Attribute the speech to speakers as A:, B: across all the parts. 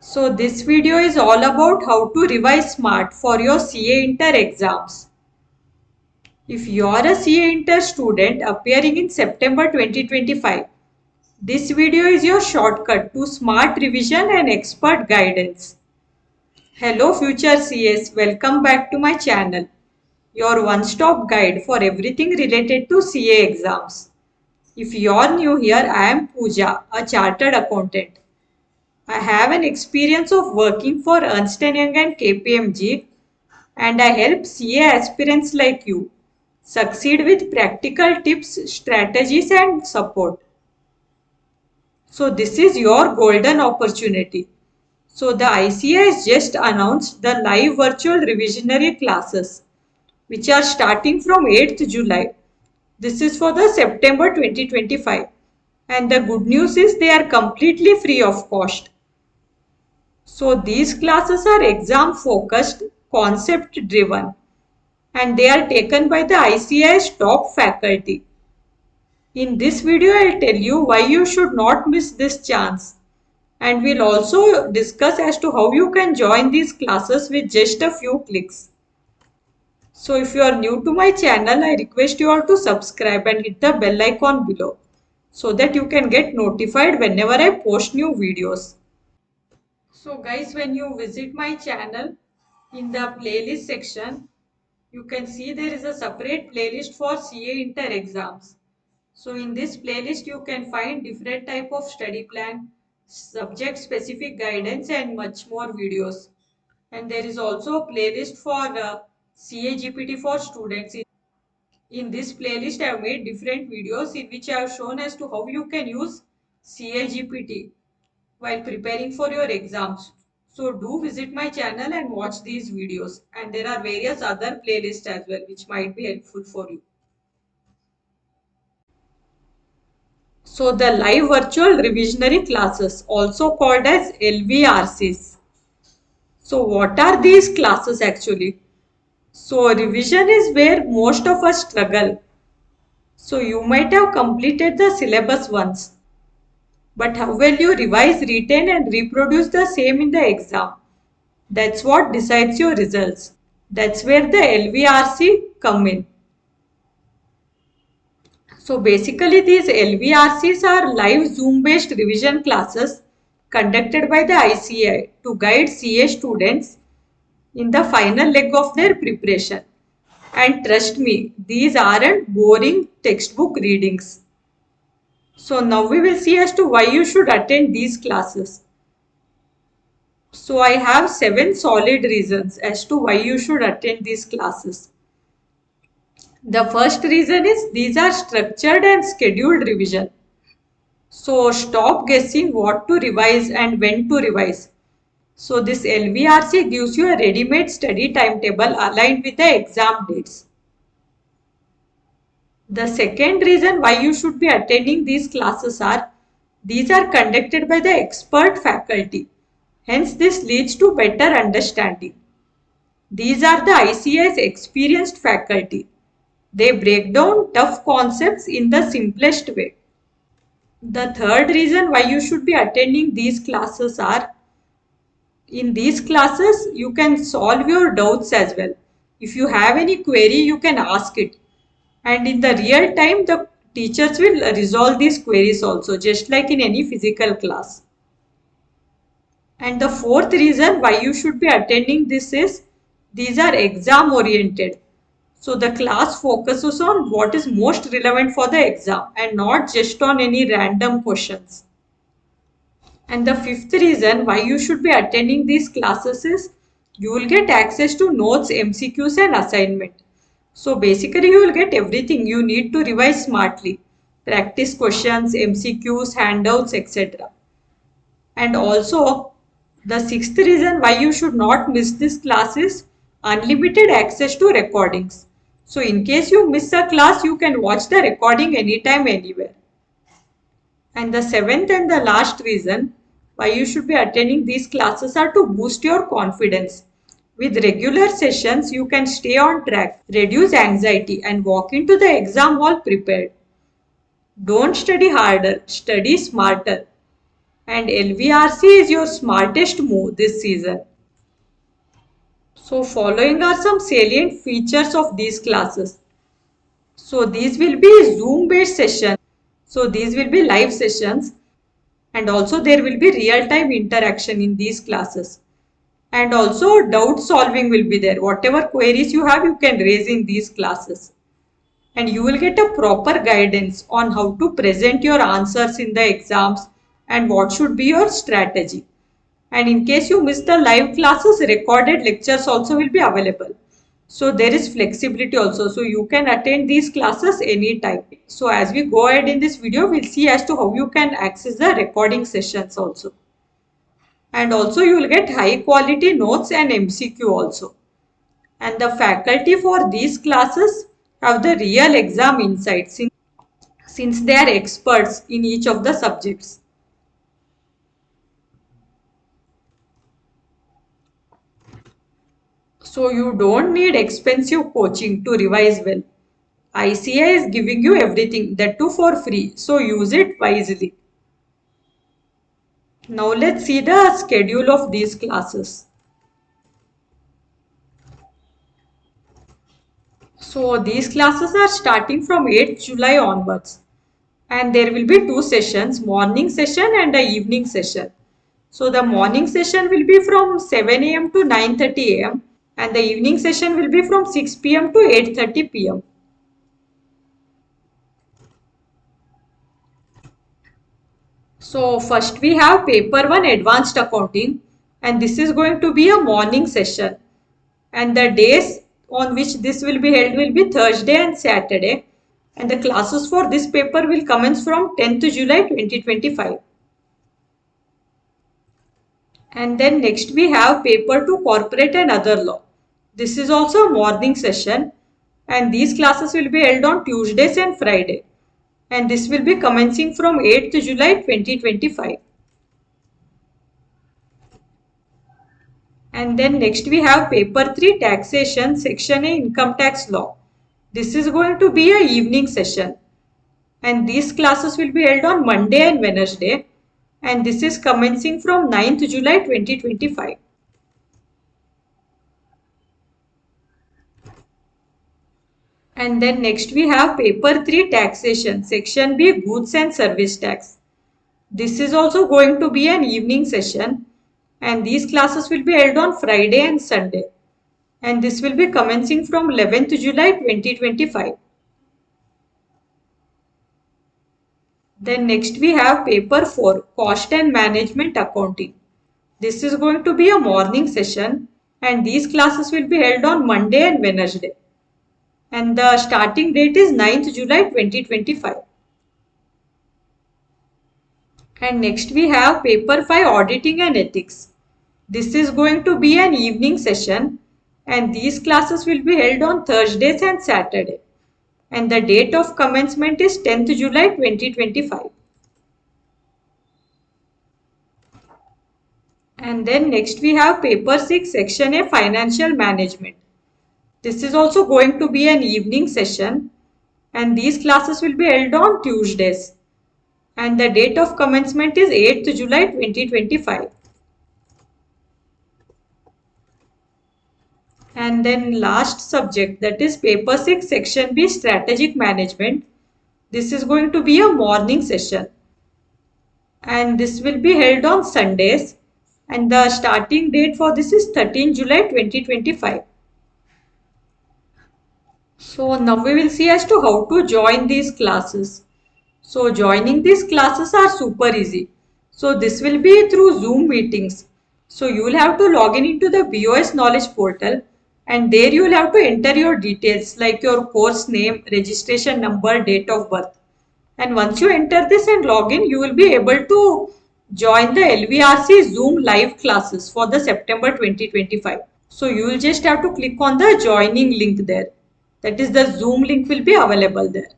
A: So this video is all about how to revise smart for your CA Inter exams. If you are a CA Inter student appearing in September 2025, this video is your shortcut to smart revision and expert guidance. Hello future CS, welcome back to my channel, your one-stop guide for everything related to CA exams. If you are new here, I am Pooja, a chartered accountant. I have an experience of working for Ernst& Young and KPMG, and I help CA aspirants like you succeed with practical tips, strategies and support. So this is your golden opportunity. So the ICA has just announced the live virtual revisionary classes which are starting from 8th July. This is for the September 2025, and the good news is they are completely free of cost. So these classes are exam focused, concept driven, and they are taken by the ICAI's top faculty. In this video, I'll tell you why you should not miss this chance, and we'll also discuss as to how you can join these classes with just a few clicks. So if you are new to my channel, I request you all to subscribe and hit the bell icon below so that you can get notified whenever I post new videos. So guys, when you visit my channel, in the playlist section, you can see there is a separate playlist for CA Inter exams. So in this playlist, you can find different type of study plan, subject specific guidance and much more videos. And there is also a playlist for CA GPT for students. In this playlist, I have made different videos in which I have shown as to how you can use CA GPT while preparing for your exams. So do visit my channel and watch these videos, and there are various other playlists as well which might be helpful for you. So the live virtual revisionary classes, also called as LVRCs. So what are these classes actually? So revision is where most of us struggle. So you might have completed the syllabus once, but how will you revise, retain and reproduce the same in the exam? That's what decides your results. That's where the LVRC come in. So basically these LVRCs are live Zoom based revision classes conducted by the ICAI to guide CA students in the final leg of their preparation. And trust me, these aren't boring textbook readings. So now we will see as to why you should attend these classes. So I have 7 solid reasons as to why you should attend these classes. The first reason is these are structured and scheduled revision. So stop guessing what to revise and when to revise. So this LVRC gives you a ready-made study timetable aligned with the exam dates. The second reason why you should be attending these classes are these are conducted by the expert faculty. Hence this leads to better understanding. These are the ICAI's experienced faculty. They break down tough concepts in the simplest way. The third reason why you should be attending these classes are in these classes you can solve your doubts as well. If you have any query, you can ask it. And in the real time, the teachers will resolve these queries also, just like in any physical class. And the fourth reason why you should be attending this is these are exam oriented. So the class focuses on what is most relevant for the exam and not just on any random questions. And the fifth reason why you should be attending these classes is you will get access to notes, MCQs and assignment. So basically you will get everything you need to revise smartly. Practice questions, MCQs, handouts, etc. And also the sixth reason why you should not miss this class is unlimited access to recordings. So in case you miss a class, you can watch the recording anytime, anywhere. And the seventh and the last reason why you should be attending these classes are to boost your confidence. With regular sessions, you can stay on track, reduce anxiety, and walk into the exam hall prepared. Don't study harder, study smarter. and LVRC is your smartest move this season. So following are some salient features of these classes. So these will be Zoom based sessions. So these will be live sessions, and also there will be real time interaction in these classes. And also doubt solving will be there. Whatever queries you have, you can raise in these classes. And you will get a proper guidance on how to present your answers in the exams and what should be your strategy. And in case you miss the live classes, recorded lectures also will be available. So there is flexibility also. So you can attend these classes anytime. So as we go ahead in this video, we'll see as to how you can access the recording sessions also. And also you will get high quality notes and MCQ also. And the faculty for these classes have the real exam insights since they are experts in each of the subjects. So you don't need expensive coaching to revise well. ICI is giving you everything, that too for free. So use it wisely. Now let's see the schedule of these classes. So these classes are starting from 8th July onwards. And there will be two sessions, morning session and a evening session. So the morning session will be from 7 a.m. to 9:30 a.m. and the evening session will be from 6 p.m. to 8:30 p.m. So first we have paper 1 advanced accounting, and this is going to be a morning session, and the days on which this will be held will be Thursday and Saturday, and the classes for this paper will commence from 10th July 2025. And then next we have paper 2 corporate and other law. This is also a morning session, and these classes will be held on Tuesdays and Friday, and this will be commencing from 8th July 2025. And then next we have paper 3 taxation section A income tax law. This is going to be a evening session, and these classes will be held on Monday and Wednesday, and this is commencing from 9th July 2025. And then next we have paper 3 taxation section B goods and service tax. This is also going to be an evening session, and these classes will be held on Friday and Sunday, and this will be commencing from 11th July 2025. Then next we have paper 4 cost and management accounting. This is going to be a morning session, and these classes will be held on Monday and Wednesday, and the starting date is 9th July 2025. And next we have paper 5 auditing and ethics. This is going to be an evening session, and these classes will be held on Thursdays and Saturday, and the date of commencement is 10th July 2025. And then next we have paper 6 section A financial management. This is also going to be an evening session, and these classes will be held on Tuesdays, and the date of commencement is 8th July 2025. And then last subject, that is paper 6 section B strategic management. This is going to be a morning session, and this will be held on Sundays, and the starting date for this is 13 July 2025. So now we will see as to how to join these classes. So joining these classes are super easy. So this will be through Zoom meetings. So you will have to log in into the BOS knowledge portal, and there you will have to enter your details like your course name, registration number, date of birth. And once you enter this and log in, you will be able to join the LVRC Zoom live classes for the September 2025. So you will just have to click on the joining link there. That is, the Zoom link will be available there.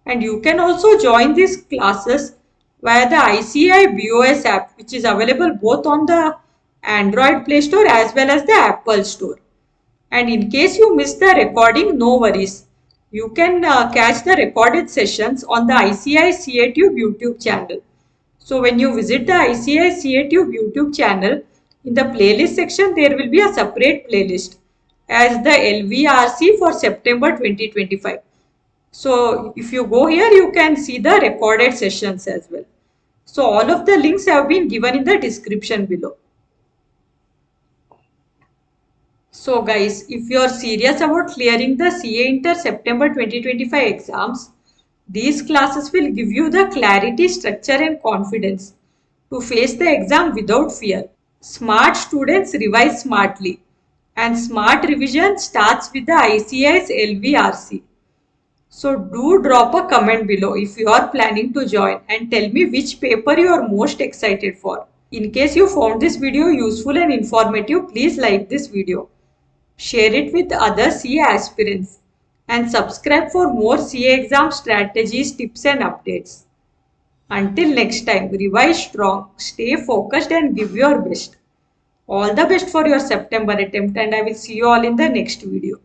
A: And you can also join these classes via the ICI BOS app, which is available both on the Android Play Store as well as the Apple Store. And in case you miss the recording, no worries. You can catch the recorded sessions on the ICI CA Tube YouTube channel. So when you visit the ICAI CA Tube YouTube channel, in the playlist section there will be a separate playlist as the LVRC for September 2025. So if you go here, you can see the recorded sessions as well. So all of the links have been given in the description below. So guys, if you are serious about clearing the CA Inter September 2025 exams, these classes will give you the clarity, structure and confidence to face the exam without fear. Smart students revise smartly, and smart revision starts with the ICAI's LVRC. So do drop a comment below if you are planning to join and tell me which paper you are most excited for. In case you found this video useful and informative, please like this video, share it with other CA aspirants and subscribe for more CA exam strategies, tips and updates. Until next time, revise strong, stay focused and give your best. All the best for your September attempt and I will see you all in the next video.